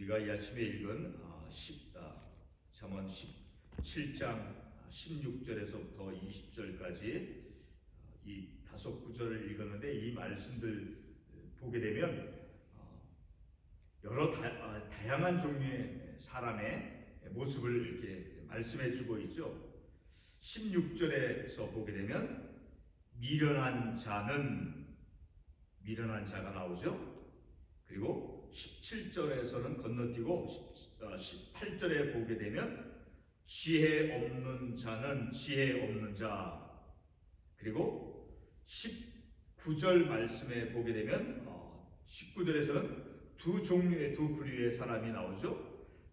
우리가 이 아침에 읽은 잠언 17장 16절에서부터 20절까지 이 다섯 구절을 읽었는데, 이 말씀들 보게 되면 여러 다양한 종류의 사람의 모습을 이렇게 말씀해 주고 있죠. 16절에서 보게 되면 미련한 자가 나오죠. 그리고 17절에서는 건너뛰고 18절에 보게 되면 지혜 없는 자는 지혜 없는 자, 그리고 19절 말씀에 보게 되면 19절에서는 두 부류의 사람이 나오죠.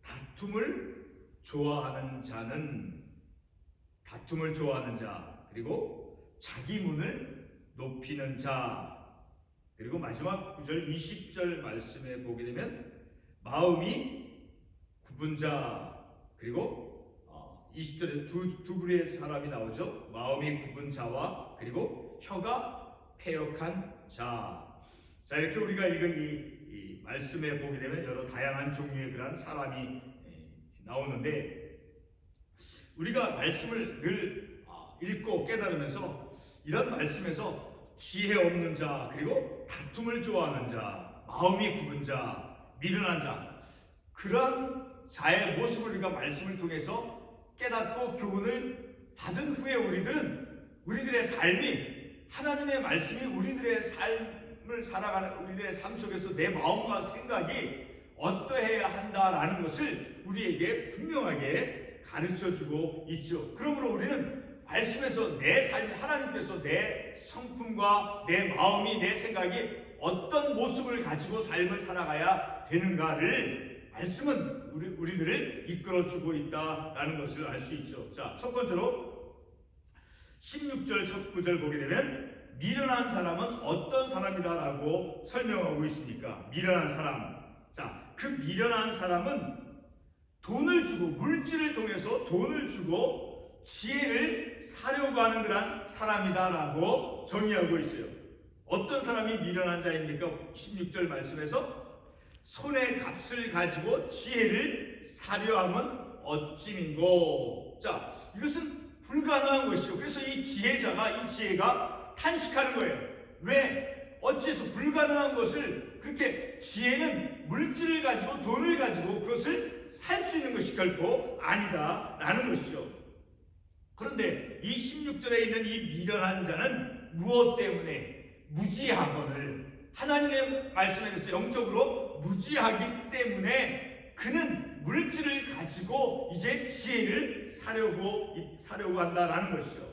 다툼을 좋아하는 자, 그리고 자기 문을 높이는 자, 그리고 마지막 9절 20절 말씀에 보게 되면 마음이 굽은 자, 그리고 20절에 두 부류의 사람이 나오죠. 마음이 굽은 자와 그리고 혀가 패역한 자. 자, 이렇게 우리가 읽은 이 말씀에 보게 되면 여러 다양한 종류의 그런 사람이 나오는데, 우리가 말씀을 늘 읽고 깨달으면서 이런 말씀에서 지혜 없는 자, 그리고 다툼을 좋아하는 자, 마음이 굽은 자, 미련한 자, 그런 자의 모습을 우리가 말씀을 통해서 깨닫고 교훈을 받은 후에 우리들의 삶이, 하나님의 말씀이 우리들의 삶을 살아가는 우리들의 삶 속에서 내 마음과 생각이 어떠해야 한다라는 것을 우리에게 분명하게 가르쳐주고 있죠. 그러므로 우리는 말씀에서 내 삶이, 하나님께서 내 성품과 내 마음이, 내 생각이 어떤 모습을 가지고 삶을 살아가야 되는가를 말씀은 우리들을 이끌어주고 있다라는 것을 알 수 있죠. 자, 첫 번째로 16절 첫 구절 보게 되면 미련한 사람은 어떤 사람이다라고 설명하고 있습니까? 미련한 사람. 자, 그 미련한 사람은 돈을 주고, 물질을 통해서 돈을 주고 지혜를 사려고 하는 그런 사람이다라고 정의하고 있어요. 어떤 사람이 미련한 자입니까? 16절 말씀에서 손의 값을 가지고 지혜를 사려 하면 어찌민고. 자, 이것은 불가능한 것이죠. 그래서 이 지혜가 탄식하는 거예요. 왜? 어째서 불가능한 것을, 그렇게 지혜는 물질을 가지고 돈을 가지고 그것을 살 수 있는 것이 결코 아니다라는 것이죠. 그런데 이 16절에 있는 이 미련한 자는 무엇 때문에? 무지하거늘, 하나님의 말씀에 대해서 영적으로 무지하기 때문에 그는 물질을 가지고 이제 지혜를 사려고 한다라는 것이죠.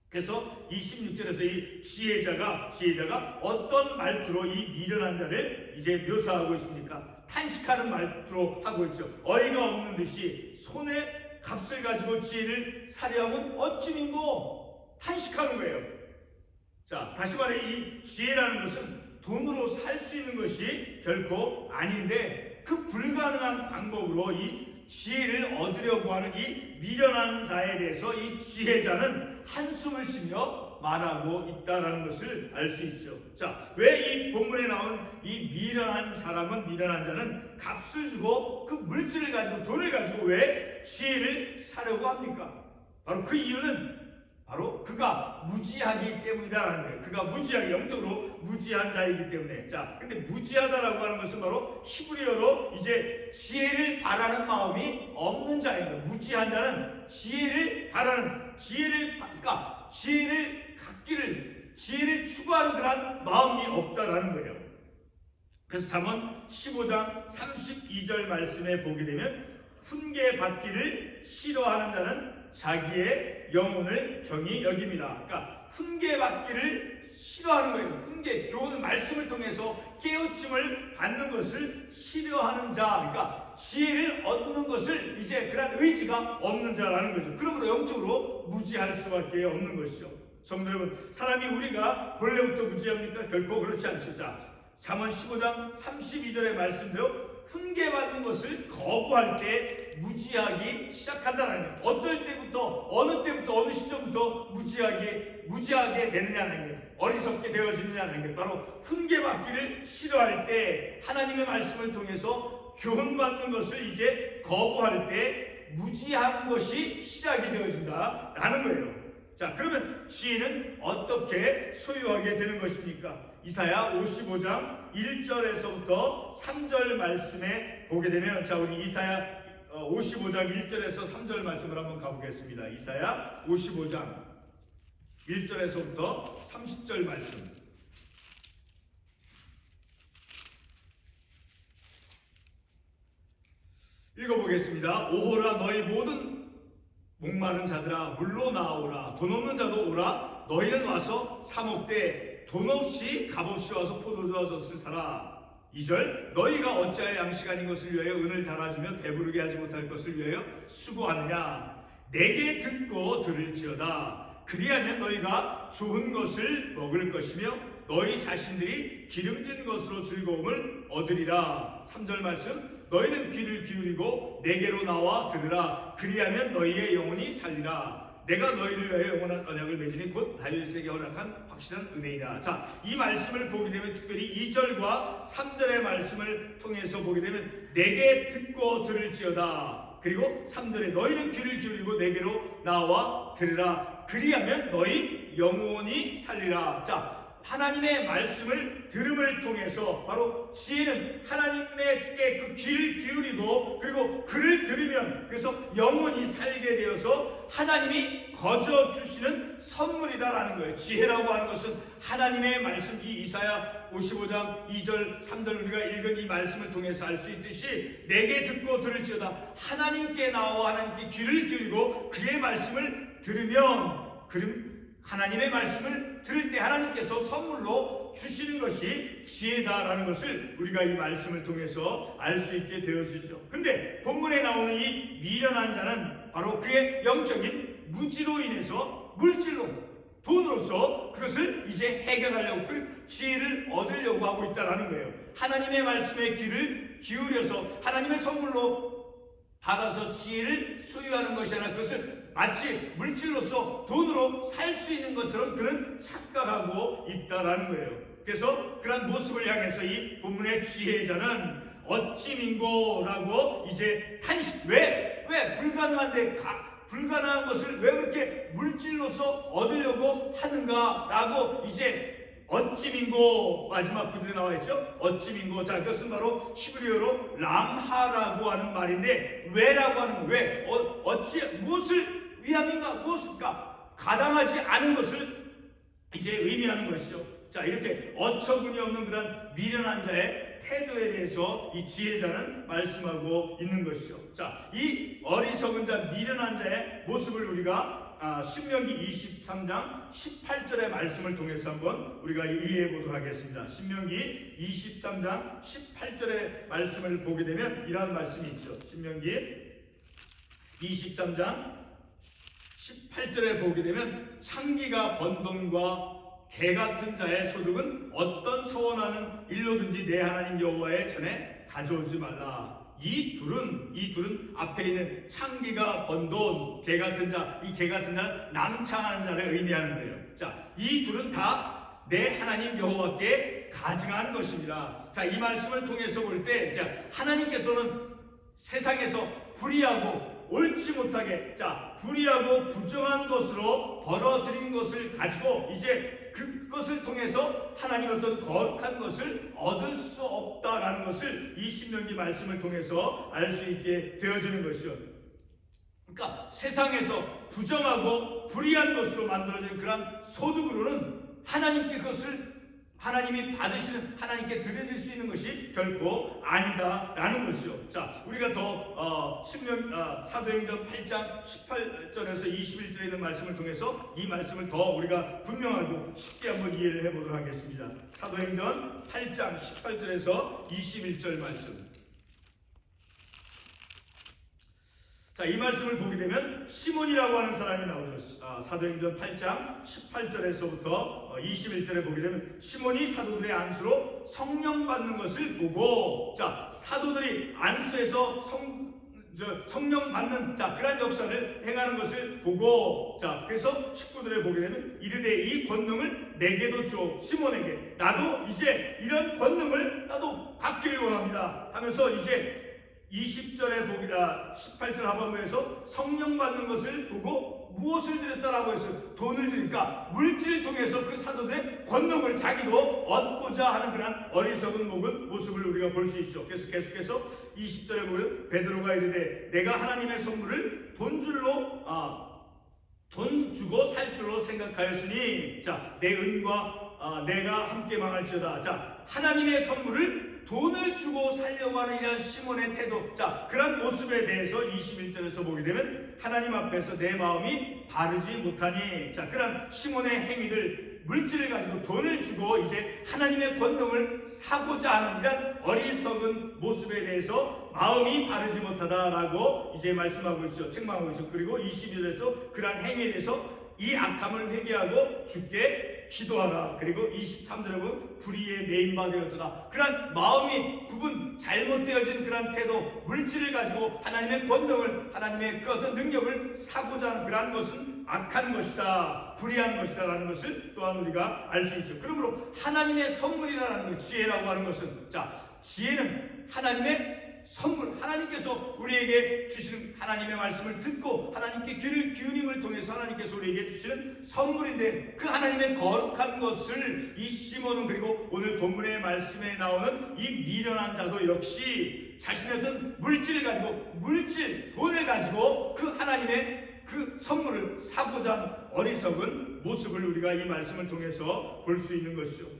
그래서 이 16절에서 이 지혜자가 어떤 말투로 이 미련한 자를 이제 묘사하고 있습니까? 탄식하는 말투로 하고 있죠. 어이가 없는 듯이 손에 값을 가지고 지혜를 사려 하면 어찌민고. 탄식하는 거예요. 자, 다시 말해 이 지혜라는 것은 돈으로 살 수 있는 것이 결코 아닌데, 그 불가능한 방법으로 이 지혜를 얻으려고 하는 이 미련한 자에 대해서 이 지혜자는 한숨을 쉬며 말하고 있다라는 것을 알 수 있죠. 자, 왜 이 본문에 나온 이 미련한 자는 값을 주고 그 물질을 가지고, 돈을 가지고 왜 지혜를 사려고 합니까? 바로 그 이유는 바로 그가 무지하기 때문이다라는 거예요. 그가 무지하게, 영적으로 무지한 자이기 때문에. 자, 근데 무지하다라고 하는 것은 바로 히브리어로 이제 지혜를 바라는 마음이 없는 자입니다. 무지한 자는 지혜를 지혜를 추구하는 그런 마음이 없다라는 거예요. 그래서 잠언 15장 32절 말씀에 보게 되면 훈계받기를 싫어하는 자는 자기의 영혼을 경히 여깁니다. 그러니까 훈계받기를 싫어하는 거예요. 교훈, 말씀을 통해서 깨우침을 받는 것을 싫어하는 자, 그러니까 지혜를 얻는 것을 이제 그런 의지가 없는 자라는 거죠. 그러므로 영적으로 무지할 수밖에 없는 것이죠. 성도 여러분, 사람이 우리가 본래부터 무지합니까? 결코 그렇지 않죠. 자, 잠언 15장 32절의 말씀대로 훈계받는 것을 거부할 때 무지하기 시작한다는 거예요. 어느 때부터, 어느 시점부터 무지하기 무지하게 되느냐는 게, 어리석게 되어지느냐는 게, 바로 훈계받기를 싫어할 때, 하나님의 말씀을 통해서 교훈받는 것을 이제 거부할 때 무지한 것이 시작이 되어진다라는 거예요. 자, 그러면 지혜는 어떻게 소유하게 되는 것입니까? 이사야 55장 1절에서부터 3절 말씀에 보게 되면, 자, 우리 이사야 55장 1절에서 3절 말씀을 한번 가보겠습니다. 이사야 55장 1절에서부터 30절 말씀 읽어보겠습니다. 오호라, 너희 모든 목마른 자들아 물로 나오라. 돈 없는 자도 오라. 너희는 와서 사 먹되 돈 없이 값없이 와서 포도주와 젖을 사라. 2절, 너희가 어찌하여 양식 아닌 것을 위하여 은을 달아주며 배부르게 하지 못할 것을 위하여 수고하느냐. 내게 듣고 들을지어다. 그리하면 너희가 좋은 것을 먹을 것이며 너희 자신들이 기름진 것으로 즐거움을 얻으리라. 3절 말씀, 너희는 귀를 기울이고 내게로 나와 들으라. 그리하면 너희의 영혼이 살리라. 내가 너희를 위하여 영원한 언약을 맺으니 곧 다윗에게 허락한 확실한 은혜이다. 자, 이 말씀을 보게 되면, 특별히 2절과 3절의 말씀을 통해서 보게 되면, 내게 듣고 들을지어다. 그리고 3절에 너희는 귀를 기울이고 내게로 나와 들으라. 그리하면 너희 영혼이 살리라. 자, 하나님의 말씀을 들음을 통해서, 바로 지혜는 하나님께 그 귀를 기울이고 그리고 그를 들으면, 그래서 영혼이 살게 되어서 하나님이 거저 주시는 선물이다라는 거예요. 지혜라고 하는 것은 하나님의 말씀, 이 이사야 55장 2절 3절 우리가 읽은 이 말씀을 통해서 알 수 있듯이, 내게 듣고 들을지어다. 하나님께 나와 하나님께 귀를 기울이고 그의 말씀을 들으면, 그럼 하나님의 말씀을 들을 때 하나님께서 선물로 주시는 것이 지혜다라는 것을 우리가 이 말씀을 통해서 알 수 있게 되어지죠. 근데 본문에 나오는 이 미련한 자는 바로 그의 영적인 무지로 인해서, 물질로, 돈으로서 그것을 이제 해결하려고, 그 지혜를 얻으려고 하고 있다라는 거예요. 하나님의 말씀에 귀를 기울여서 하나님의 선물로 받아서 지혜를 소유하는 것이 아니라 그것을 마치 물질로서 돈으로 살 수 있는 것처럼 그는 착각하고 있다라는 거예요. 그래서 그런 모습을 향해서 이 본문의 지혜자는 어찌 민고라고 이제 왜 불가능한데 불가능한 것을 왜 그렇게 물질로서 얻으려고 하는가라고 이제 어찌 민고, 마지막 구절에 나와 있죠. 어찌 민고. 자, 그것은 바로 히브리어로 람하라고 하는 말인데, 왜라고 하는, 왜, 어찌, 무엇을 위함인가, 무엇일까, 가당하지 않은 것을 이제 의미하는 것이죠. 자, 이렇게 어처구니 없는 그런 미련한 자의 태도에 대해서 이 지혜자는 말씀하고 있는 것이죠. 자, 이 어리석은 자, 미련한 자의 모습을 우리가 신명기 23장 18절의 말씀을 통해서 한번 우리가 이해해 보도록 하겠습니다. 신명기 23장 18절의 말씀을 보게 되면 이러한 말씀이 있죠. 신명기 23장 18절에 보게 되면, 창기가 번 돈과 개 같은 자의 소득은 어떤 서원하는 일로든지 내 하나님 여호와의 전에 가져오지 말라. 이 둘은 앞에 있는 창기가 번 돈, 개 같은 자, 이 개 같은 자는 남창하는 자를 의미하는 거예요. 자, 이 둘은 다 내 하나님 여호와께 가증한 것입니다. 자, 이 말씀을 통해서 볼 때, 자, 하나님께서는 세상에서 불의하고 옳지 못하게, 자, 불의하고 부정한 것으로 벌어들인 것을 가지고 이제 그것을 통해서 하나님 어떤 거룩한 것을 얻을 수 없다라는 것을 이 신명기 말씀을 통해서 알 수 있게 되어지는 것이죠. 그러니까 세상에서 부정하고 불의한 것으로 만들어진 그런 소득으로는 하나님께 그것을, 하나님이 받으시는, 하나님께 드려질 수 있는 것이 결코 아니다라는 것이죠. 자, 우리가 더 사도행전 8장 18절에서 21절에 있는 말씀을 통해서 이 말씀을 더 우리가 분명하고 쉽게 한번 이해를 해보도록 하겠습니다. 사도행전 8장 18절에서 21절 말씀. 자, 이 말씀을 보게 되면 시몬이라고 하는 사람이 나오죠. 사도행전 8장 18절에서부터 21절에 보게 되면, 시몬이 사도들의 안수로 성령 받는 것을 보고, 자, 사도들이 안수에서 성령 받는 그런 역사를 행하는 것을 보고 그래서 19절에 보게 되면 이르되 이 권능을 내게도 주어 시몬에게 나도 이제 이런 권능을 나도 받기를 원합니다 하면서 이제 20절에 보기라 18절 하반부에서 성령 받는 것을 보고 무엇을 드렸다라고 해서 돈을 드리니까 물질을 통해서 그 사도들의 권능을 자기도 얻고자 하는 그런 어리석은 모습을 우리가 볼 수 있죠. 그래서 계속해서 20절에 보면 베드로가 이르되 내가 하나님의 선물을 돈 주고 살 줄로 생각하였으니 내 은과 내가 함께 망할지어다. 하나님의 선물을 돈을 주고 살려고 하는 이런 시몬의 태도, 그런 모습에 대해서 21절에서 보게 되면 하나님 앞에서 내 마음이 바르지 못하니, 그런 시몬의 행위들, 물질을 가지고 돈을 주고 이제 하나님의 권능을 사고자 하는 이런 어리석은 모습에 대해서 마음이 바르지 못하다라고 이제 말씀하고 있죠. 책망하고 있죠. 그리고 22절에서 그러한 행위에 대해서 이 악함을 회개하고 주께 기도하라. 그리고 23절에 보면 불의에 매인바 되었도다. 그런 마음이 잘못되어진 그런 태도, 물질을 가지고 하나님의 권능을, 하나님의 그 어떤 능력을 사고자 하는 그러한 것은 악한 것이다, 불의한 것이다 라는 것을 또한 우리가 알 수 있죠. 그러므로 하나님의 선물이라는 것, 지혜라고 하는 것은 지혜는 하나님의 선물, 하나님께서 우리에게 주시는 하나님의 말씀을 듣고 하나님께 귀를 기울임을 통해서 하나님께서 우리에게 주시는 선물인데, 그 하나님의 거룩한 것을 이 시몬은, 그리고 오늘 본문의 말씀에 나오는 이 미련한 자도 역시 자신의 어떤 물질을 가지고, 돈을 가지고 그 하나님의 그 선물을 사고자 하는 어리석은 모습을 우리가 이 말씀을 통해서 볼 수 있는 것이죠.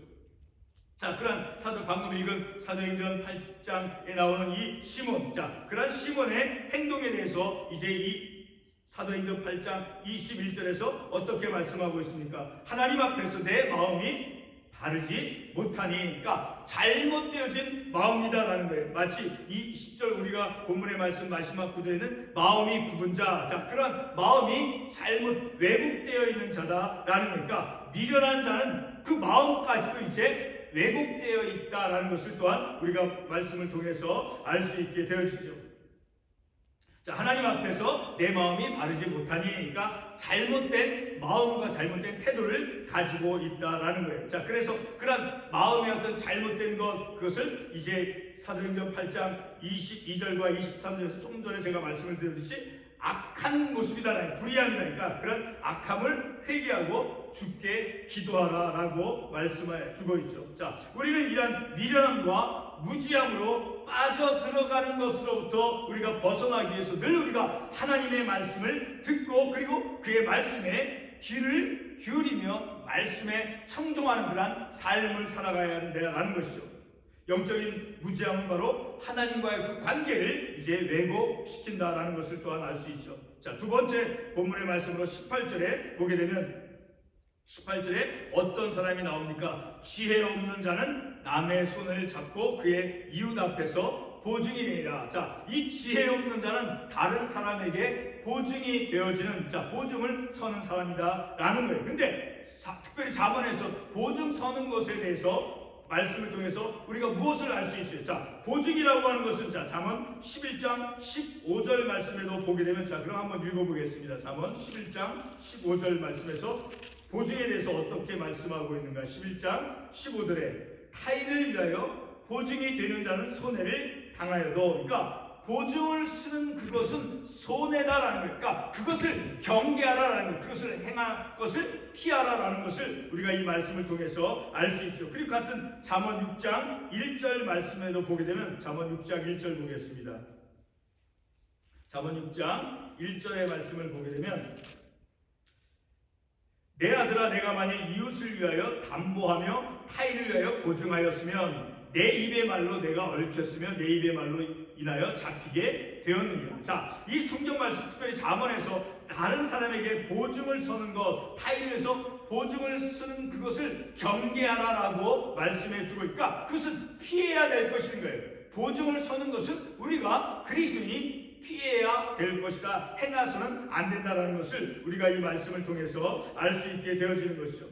그런 방금 읽은 사도행전 8장에 나오는 이 시몬, 그런 시몬의 행동에 대해서 이제 이 사도행전 8장 21절에서 어떻게 말씀하고 있습니까? 하나님 앞에서 내 마음이 바르지 못하니, 그러니까 잘못되어진 마음이다라는 거예요. 마치 이 10절 우리가 본문의 말씀 마지막 구절에는 마음이 굽은 자, 그런 마음이 잘못 왜곡되어 있는 자다라는 거니까, 미련한 자는 그 마음까지도 이제 왜곡되어 있다라는 것을 또한 우리가 말씀을 통해서 알 수 있게 되어지죠. 하나님 앞에서 내 마음이 바르지 못하니, 그러니까 잘못된 마음과 잘못된 태도를 가지고 있다라는 거예요. 그래서 그런 마음의 어떤 잘못된 그것을 이제 사도행전 8장 22절과 23절에서 조금 전에 제가 말씀을 드렸듯이 악한 모습이다, 불의함이다니까, 그런 악함을 회개하고 주께 기도하라라고 말씀해 주고 있죠. 우리는 이런 미련함과 무지함으로 빠져 들어가는 것으로부터 우리가 벗어나기 위해서 늘 우리가 하나님의 말씀을 듣고, 그리고 그의 말씀에 귀를 기울이며 말씀에 청종하는 그런 삶을 살아가야 한다는 것이죠. 영적인 무지함은 바로 하나님과의 그 관계를 이제 왜곡시킨다라는 것을 또한 알 수 있죠. 두 번째 본문의 말씀으로 18절에 보게 되면 18절에 어떤 사람이 나옵니까? 지혜 없는 자는 남의 손을 잡고 그의 이웃 앞에서 보증이니라. 이 지혜 없는 자는 다른 사람에게 보증이 되어지는, 보증을 서는 사람이다라는 거예요. 근데 특별히 잠언에서 보증 서는 것에 대해서 말씀을 통해서 우리가 무엇을 알 수 있어요? 보증이라고 하는 것은 잠언 11장 15절 말씀에도 보게 되면, 그럼 한번 읽어보겠습니다. 잠언 11장 15절 말씀에서 보증에 대해서 어떻게 말씀하고 있는가? 11장 15절에 타인을 위하여 보증이 되는 자는 손해를 당하여도, 그러니까 보증을 쓰는 그것은 손해다라는 거예요. 그러니까 그것을 경계하라라는 거예요. 그것을 행할 것을 피하라라는 것을 우리가 이 말씀을 통해서 알 수 있죠. 그리고 같은 잠언 6장 1절 말씀에도 보게 되면, 잠언 6장 1절 보겠습니다. 잠언 6장 1절의 말씀을 보게 되면, 내 아들아, 내가 만일 이웃을 위하여 담보하며 타인을 위하여 보증하였으면 내 입의 말로 내가 얽혔으며 내 입의 말로 인하여 잡히게 되었느니라. 이 성경 말씀, 특별히 잠언에서 다른 사람에게 보증을 서는 것, 타인에서 보증을 쓰는 그것을 경계하라라고 말씀해 주고 있으니까 그것은 피해야 될 것인 거예요. 보증을 서는 것은 우리가 그리스도인이 피해야 될 것이다, 행해서는 안 된다라는 것을 우리가 이 말씀을 통해서 알 수 있게 되어지는 것이죠.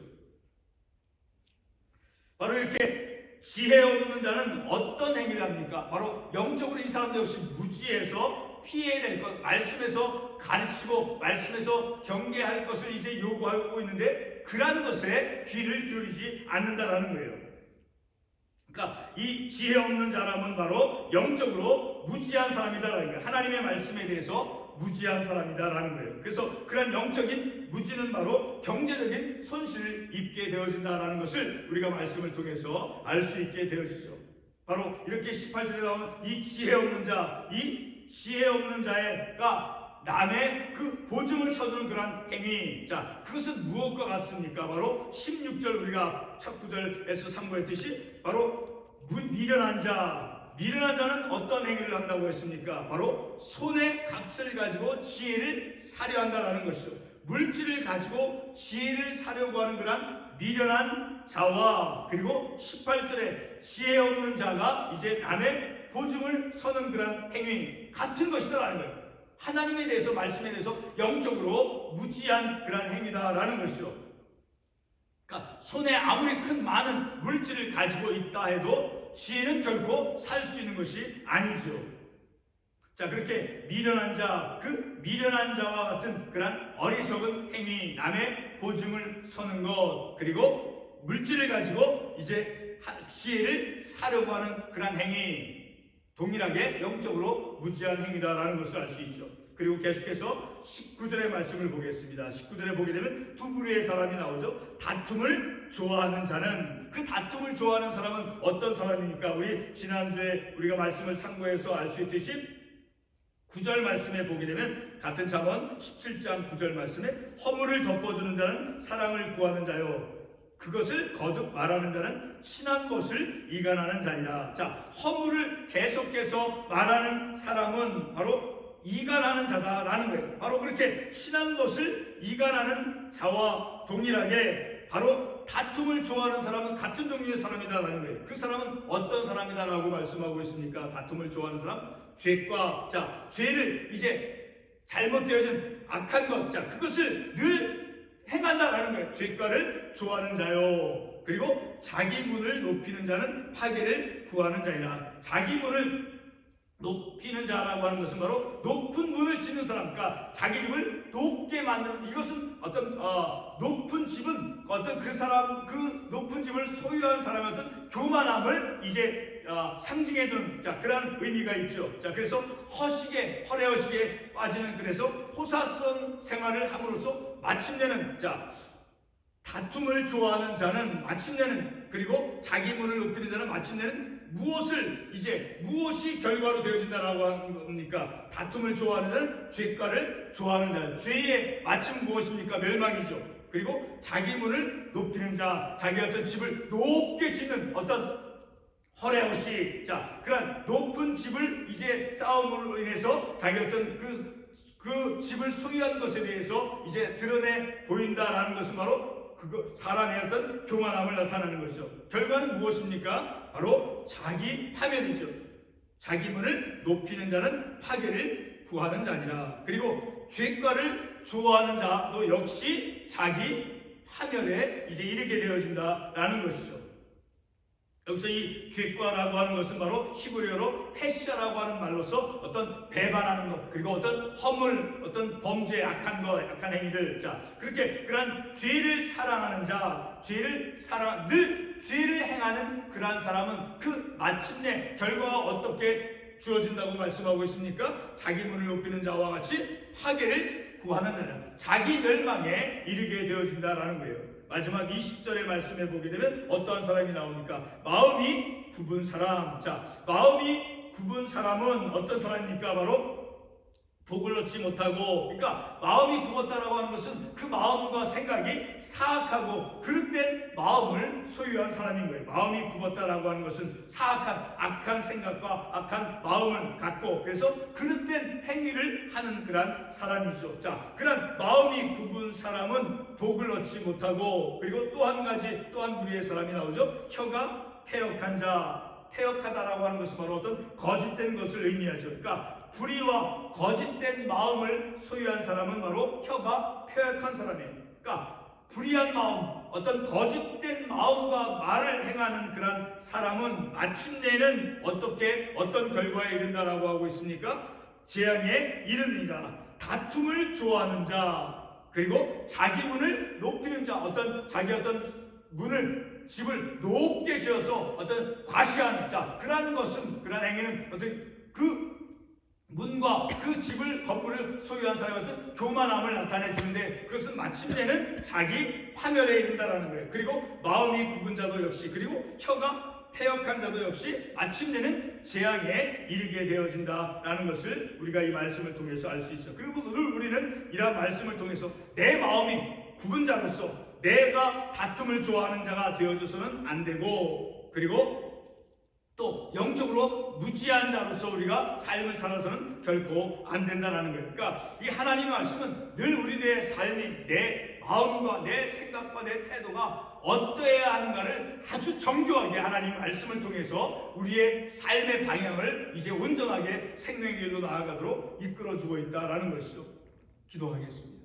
바로 이렇게 지혜 없는 자는 어떤 행위를 합니까? 바로 영적으로 이 사람 사람도 역시 무지해서 피해야 될 것, 말씀에서 가르치고 말씀에서 경계할 것을 이제 요구하고 있는데 그러한 것에 귀를 기울이지 않는다라는 거예요. 그러니까 이 지혜 없는 사람은 바로 영적으로 무지한 사람이다라는 거예요. 하나님의 말씀에 대해서 무지한 사람이다라는 거예요. 그래서 그런 영적인 무지는 바로 경제적인 손실을 입게 되어진다라는 것을 우리가 말씀을 통해서 알 수 있게 되어지죠. 바로 이렇게 18절에 나오는 이 지혜 없는 자, 이 지혜 없는 자가 남의 그 보증을 서주는 그런 행위. 자, 그것은 무엇과 같습니까? 바로 16절 우리가 첫 구절에서 상고했듯이 바로 미련한 자. 미련한 자는 어떤 행위를 한다고 했습니까? 바로 손의 값을 가지고 지혜를 사려 한다라는 것이죠. 물질을 가지고 지혜를 사려고 하는 그런 미련한 자와 그리고 18절에 지혜 없는 자가 이제 남의 보증을 서는 그런 행위 같은 것이다라는 거예요. 하나님에 대해서 말씀에 대해서 영적으로 무지한 그런 행위다라는 것이죠. 그러니까 손에 아무리 큰 많은 물질을 가지고 있다 해도 지혜는 결코 살 수 있는 것이 아니죠. 자, 그렇게 미련한 자, 그 미련한 자와 같은 그런 어리석은 행위, 남의 보증을 서는 것, 그리고 물질을 가지고 이제 지혜를 사려고 하는 그런 행위, 동일하게 영적으로 무지한 행위다라는 것을 알 수 있죠. 그리고 계속해서 19절의 말씀을 보겠습니다. 19절에 보게 되면 두 부류의 사람이 나오죠. 다툼을 좋아하는 자는, 그 다툼을 좋아하는 사람은 어떤 사람입니까? 우리 지난주에 우리가 말씀을 참고해서 알 수 있듯이 9절 말씀에 보게 되면 같은 잠언 17장 9절 말씀에 허물을 덮어주는 자는 사랑을 구하는 자요, 그것을 거듭 말하는 자는 친한 것을 이간하는 자니라. 자, 허물을 계속해서 말하는 사람은 바로 이간하는 자다라는 거예요. 바로 그렇게 친한 것을 이간하는 자와 동일하게 바로 다툼을 좋아하는 사람은 같은 종류의 사람이다라는 거예요. 그 사람은 어떤 사람이다라고 말씀하고 있습니까? 다툼을 좋아하는 사람, 죄과, 자, 죄를 이제 잘못되어진 악한 것, 자, 그것을 늘 행한다라는 거예요. 죄과를 좋아하는 자요. 그리고 자기 문을 높이는 자는 파괴를 구하는 자이라. 자기 문을 높이는 자라고 하는 것은 바로 높은 문을 짓는 사람, 그러니까 자기 집을 높게 만드는, 이것은 어떤 높은 집은 어떤 그 사람, 그 높은 집을 소유한 사람의 어떤 교만함을 이제 상징해주는, 자, 그런 의미가 있죠. 자, 그래서 허례허식에 빠지는, 그래서 호사스러운 생활을 함으로써 마침내는, 자, 다툼을 좋아하는 자는 마침내는, 그리고 자기 문을 높이는 자는 마침내는 무엇이 결과로 되어진다라고 하는 겁니까? 다툼을 좋아하는 자는 죄과를 좋아하는 자. 죄의 마침 무엇입니까? 멸망이죠. 그리고 자기 문을 높이는 자, 자기 어떤 집을 높게 짓는 어떤 허례허식, 자, 그런 높은 집을 이제 싸움으로 인해서 자기 어떤 그 집을 소유한 것에 대해서 이제 드러내 보인다라는 것은 바로 사람의 어떤 교만함을 나타내는 것이죠. 결과는 무엇입니까? 바로 자기 파멸이죠. 자기 문을 높이는 자는 파괴를 구하는 자니라. 그리고 죄과를 좋아하는 자도 역시 자기 파멸에 이제 이르게 되어진다라는 것이죠. 여기서 이 죄과라고 하는 것은 바로 히브리어로 패샤라고 하는 말로서 어떤 배반하는 것, 그리고 어떤 허물, 어떤 범죄, 악한 것, 악한 행위들, 자, 그렇게 그러한 죄를 사랑하는 자, 늘 죄를 행하는 그러한 사람은 그 마침내 결과가 어떻게 주어진다고 말씀하고 있습니까? 자기 문을 높이는 자와 같이 파괴를 구하는 자라, 자기 멸망에 이르게 되어진다라는 거예요. 마지막 20절의 말씀에 보게 되면 어떠한 사람이 나옵니까? 마음이 굽은 사람. 자, 마음이 굽은 사람은 어떤 사람입니까? 바로 복을 얻지 못하고, 그러니까 마음이 굽었다라고 하는 것은 그 마음과 생각이 사악하고 그릇된 마음을 소유한 사람인 거예요. 마음이 굽었다라고 하는 것은 사악한, 악한 생각과 악한 마음을 갖고, 그래서 그릇된 행위를 하는 그런 사람이죠. 자, 그런 마음이 굽은 사람은 복을 얻지 못하고, 그리고 또 한 부류의 사람이 나오죠. 혀가 패역한 자. 패역하다라고 하는 것은 바로 어떤 거짓된 것을 의미하죠. 그러니까 불의와 거짓된 마음을 소유한 사람은 바로 혀가 패역한 사람이에요. 그러니까 불의한 마음, 어떤 거짓된 마음과 말을 행하는 그런 사람은 마침내는 어떤 결과에 이른다라고 하고 있습니까? 재앙에 이르느니라. 다툼을 좋아하는 자, 그리고 자기 문을 높이는 자, 자기 문을, 집을 높게 지어서 과시하는 자, 그런 행위는 그 문과 그 건물을 소유한 사람의 교만함을 나타내 주는데, 그것은 마침내는 자기 파멸에 이른다라는 거예요. 그리고 마음이 굽은 자도 역시, 그리고 혀가 패역한 자도 역시 마침내는 재앙에 이르게 되어진다라는 것을 우리가 이 말씀을 통해서 알 수 있죠. 그리고 늘 우리는 이러한 말씀을 통해서 내 마음이 굽은 자로서 내가 다툼을 좋아하는 자가 되어줘서는 안 되고, 그리고 또 영적으로 무지한 자로서 우리가 삶을 살아서는 결코 안 된다는 거예요. 그러니까 이 하나님의 말씀은 늘 우리의 삶이, 내 마음과 내 생각과 내 태도가 어떠해야 하는가를 아주 정교하게 하나님 말씀을 통해서 우리의 삶의 방향을 이제 온전하게 생명의 길로 나아가도록 이끌어주고 있다라는 것이죠. 기도하겠습니다.